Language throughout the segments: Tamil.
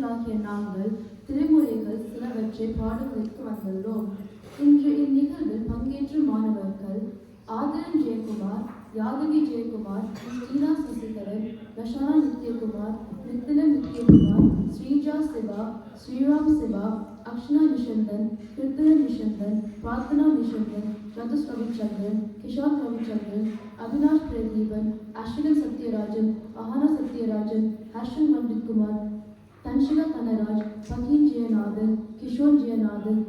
குழந்தைகளாகிய நாங்கள் திருமுறைகள் சிலவற்றை பாடுவதற்கு வந்துள்ளோம். இன்று இந்நிகழ்வில் பங்கேற்ற மாணவர்கள் ஆதரன் ஜெயக்குமார், யாதவி ஜெயக்குமார், ஸ்ரீனா சசிகரன், லஷானா நித்யகுமார், நித்தில நித்யகுமார், ஸ்ரீஜா சிவா, ஸ்ரீராம் சிவா, அக்ஷனா நிஷந்தன், கிருத்தன நிஷந்தன், பிரார்த்தனா நிஷந்தன், ரதுஸ் ரவிச்சந்திரன், கிஷாந்த் ரவிச்சந்திரன், அவினாஷ் பிரதீபன், அஸ்வின் சத்யராஜன், அஹானா சத்யராஜன், ஹர்ஷன் பண்டித் குமார், தன்ஷிகா கனராஜ், பகீன் ஜெயநாதன், கிஷோர் ஜெயநாதன்,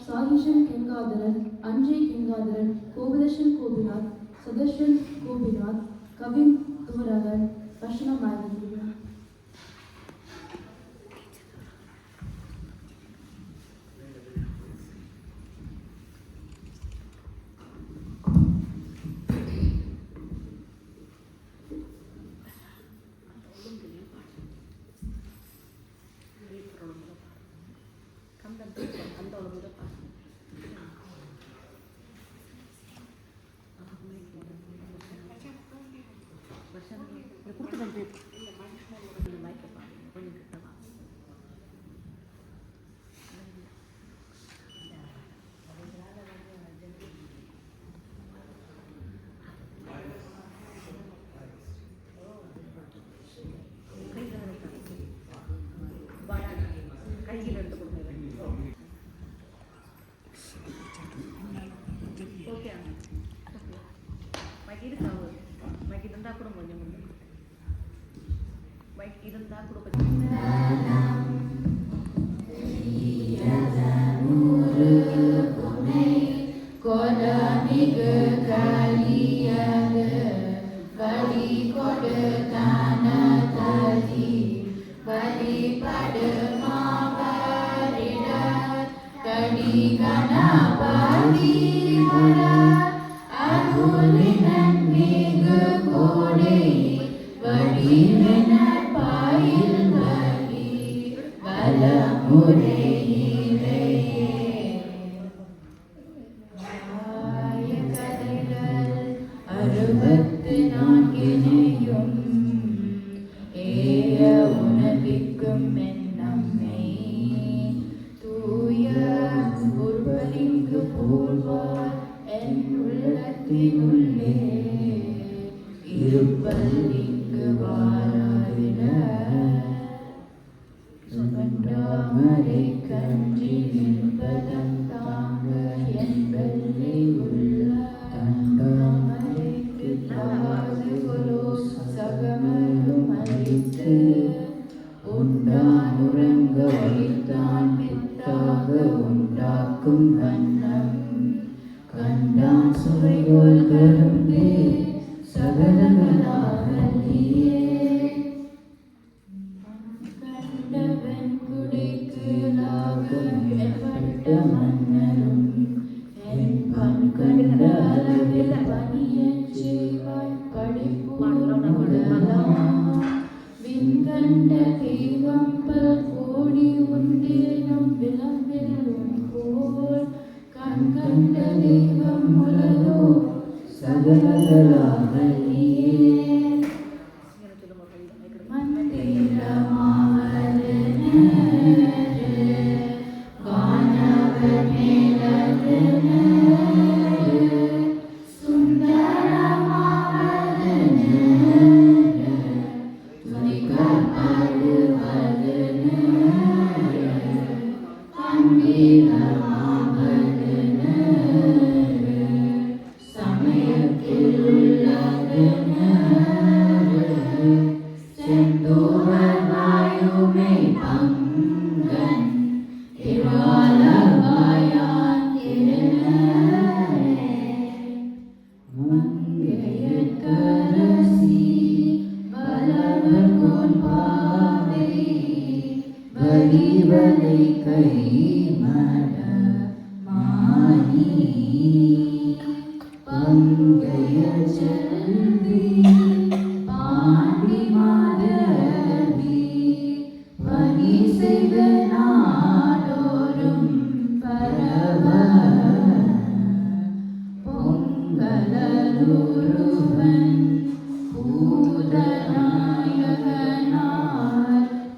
சாகிஷன் கெங்காதரன், அஞ்சய் கெங்காதரன், கோபிதர்ஷன் கோபிநாத், சதர்ஷன் கோபிநாத், கவின் துவரகன், ரஷனா மாயவன்.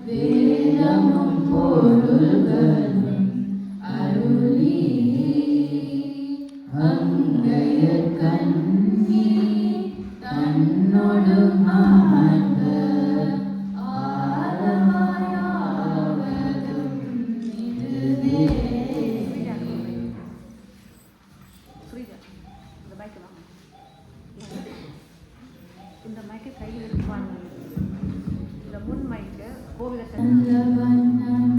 Veda நல்ல வண்ணம்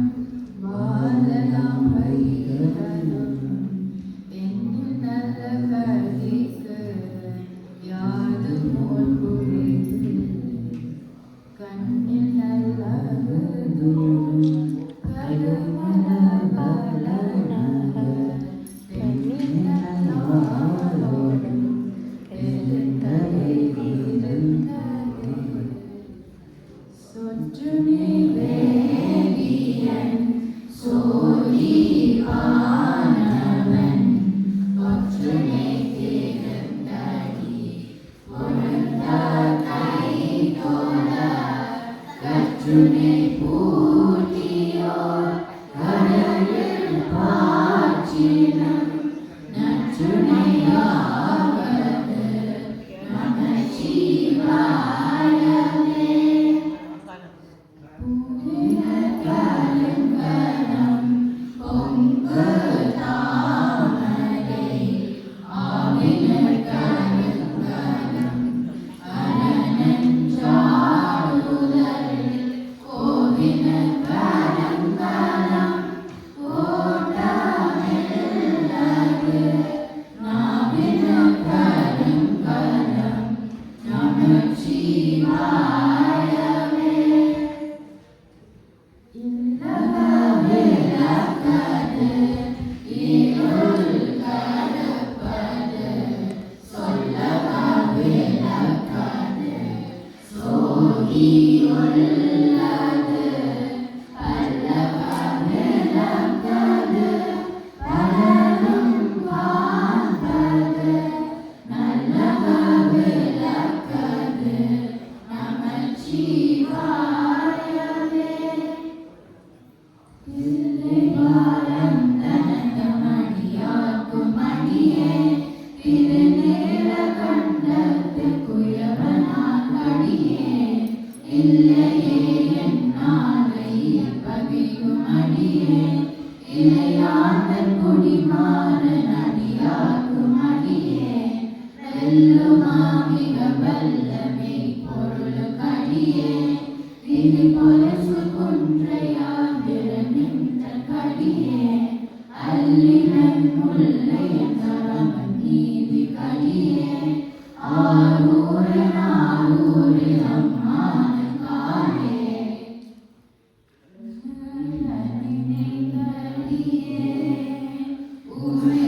வாழலாம் வைகரம் என்னும் நல்ல கதிக்கு யாது போல் புரிந்து கண்ணில் நல்லது கருமல பலனாக பெண்ணின் நல்லாரோடும் எழுந்ததை இருந்தது சொற்றுனி வேதியன் சோதிவானவன் ஒற்றுனை திருந்தடி உணர்ந்த கைதோட கற்றுனை பூட்டியோர் கடலில் பாய்ச்சினும் நற்றுணையாவது நமச்சிவாயவே பூவின கருங்கலம் பொங்கு தாமரை ஆவின கருங்கலம் அரணஞ்சாடுதல் கோவின கருங்கலம் ஓட்டமில்லது நாவின கருங்கலம் நமச்சிவாயவே இல்லக விளக்கது இருள் கடுப்பது சொல்லக விளக்கது சோதியுள்ளது பல்லவ விளக்கது பலனும் காண்பது நல்லக விளக்கது நமச்சிவாயவே இல்லை வாரம் தனந்தமடியாக்கும் அடியே திருநேர கண்டத்து குயவனான் அடியே இல்லையே என்னாலை பகைக்கும் அடியே இளையாந்தன் குடிமாறன் அடியாக்கும் அடியே வெல்லுமாமிக வல்லமை பொருளுக்கடியே விதி பொலசு குன்றையாவிரன் நின்ற கடியே அல்லினன் முல்லையன் தரவன் நீதி கடியே ஆரூரன் ஆரூரி அம்மான காரே நினைந்தடியே உமை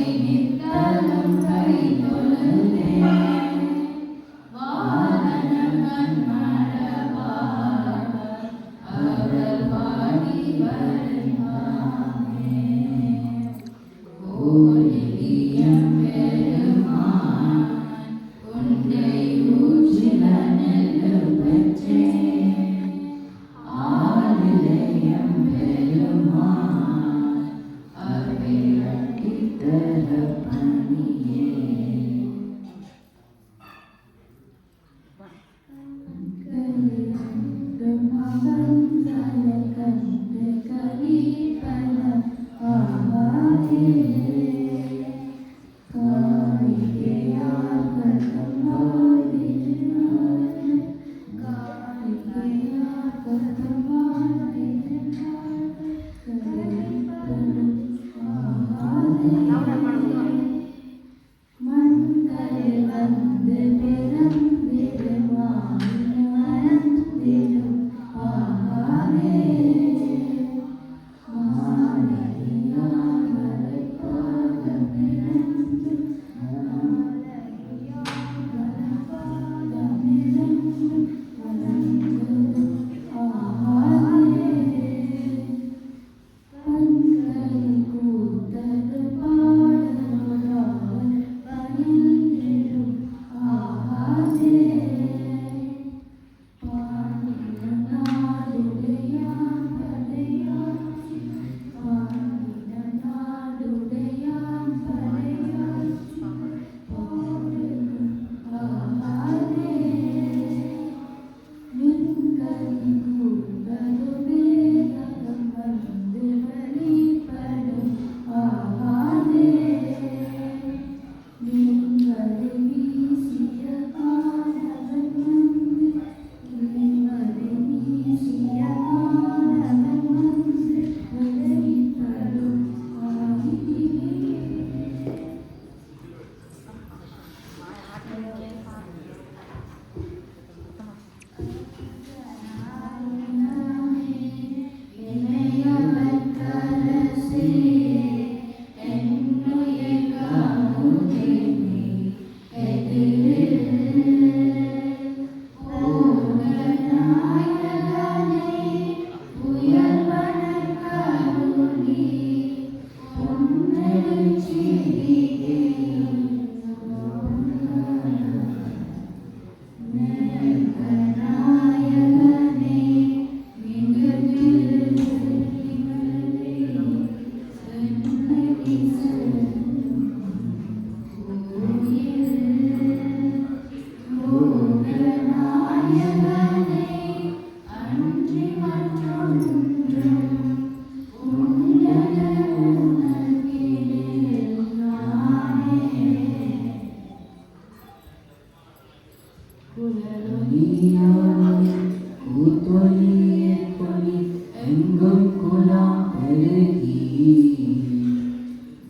எங்கும் குலாம் பெருகி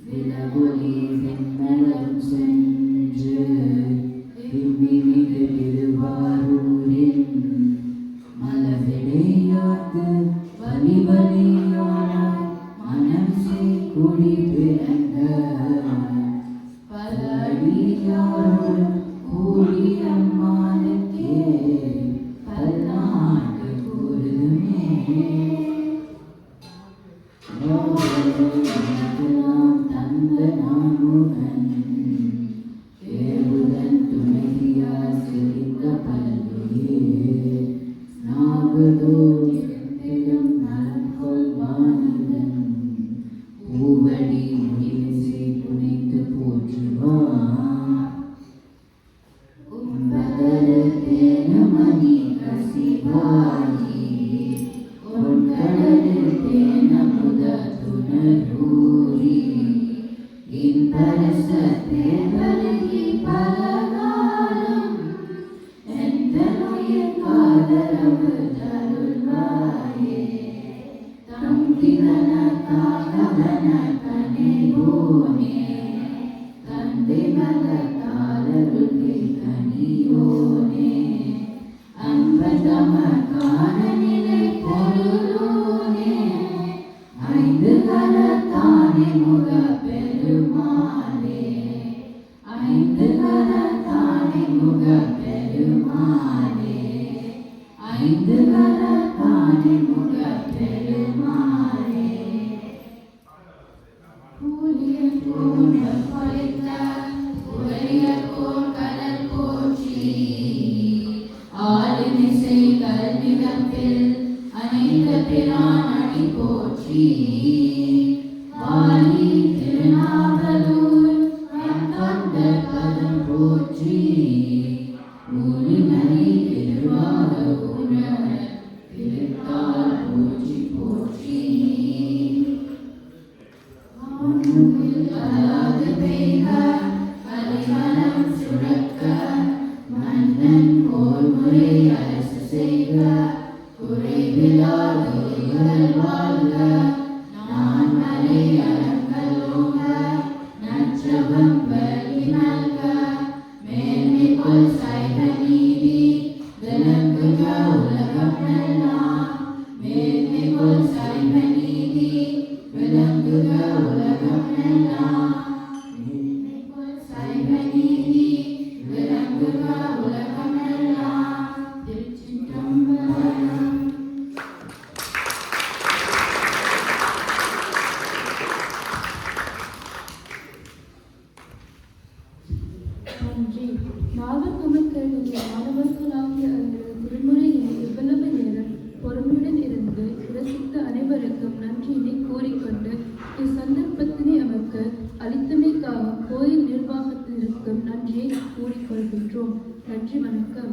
விலகொலி வெண்மலம் சென்று விண்மிகு திருவாரூரின் மலவிடையார்க்கு வலி வலியானாய் மனம் குடி பிறந்த பல அடியாரோடு கூடி அம்மானுக்கே பல்லாண்டு கூறுமே. நாம் தந்த நாமுகன் தேவுடன் துணையார் சிரித்த பல்லுயே நாவதோ இருந்திடும் நலன்கொள் வாணிதன் பூவடி முடிவிசை புனைத்து போற்றுவார் மணி கசிவாயி உன் கடலில் தேன முத துணரூரி இன்பரச தேவலகி பலகாலம் எந்த நோயின் காதரவு தருள்வாயே தந்திவன காகவன கனியோனே தந்திவன காலருகை கனியோனே அன்பதம காணநிலை பொருளோனே ஐந்து கரத்தானே முக பெருமாளே ஐந்து கரத்தானே முக பெருமாளே ஐந்து கரத்தானே முக பெருமாளே பூலியல் போன்ற படைத்த உரையல் போல் கடல் போற்றி ஆளுமிசை கல்விடப்பில் அனைத்த பிரான் அடி போற்றி வாலி திருநாவலூர் கண்கண்ட பதம் போற்றி ஊழிமணி திருவாத ஊரர் திருத்தால் போற்றி போற்றி அலாது பெய்க கலிமலம் சுரக்க மன்னன் கோல்முறை அரசு செய்க குறைவிலாது வாழ்க நான் மலை அறங்கலோங்க நற்றவம் பலி நல்க மேன்மைக்குள் சைவ நீதி விளங்குக உலகம் எல்லாம் மேன்மைக்குள் சைவ நீதி விளங்குக உலகம் எல்லாம் மேன்மைக்குள் சைவ நீதி விளங்குக உலகம் எல்லாம். திருச்சிற்றம்பலம். நன்றி. நாகக்கமல் கேள்வியை மாணவர்களாகிய அவர்களது திருமுறையினை இவ்வளவு நேரம் பொறுமையுடன் இருந்து ரசித்த அனைவருக்கும் நன்றியினை கூறிக்கொண்டு இச்சந்தர்ப்பத்தினை நமக்கு அளித்தமைக்காக கோயில் நிர்வாகத்தினருக்கும் நன்றியை கூறிக்கொள்கின்றோம். நன்றி, வணக்கம்.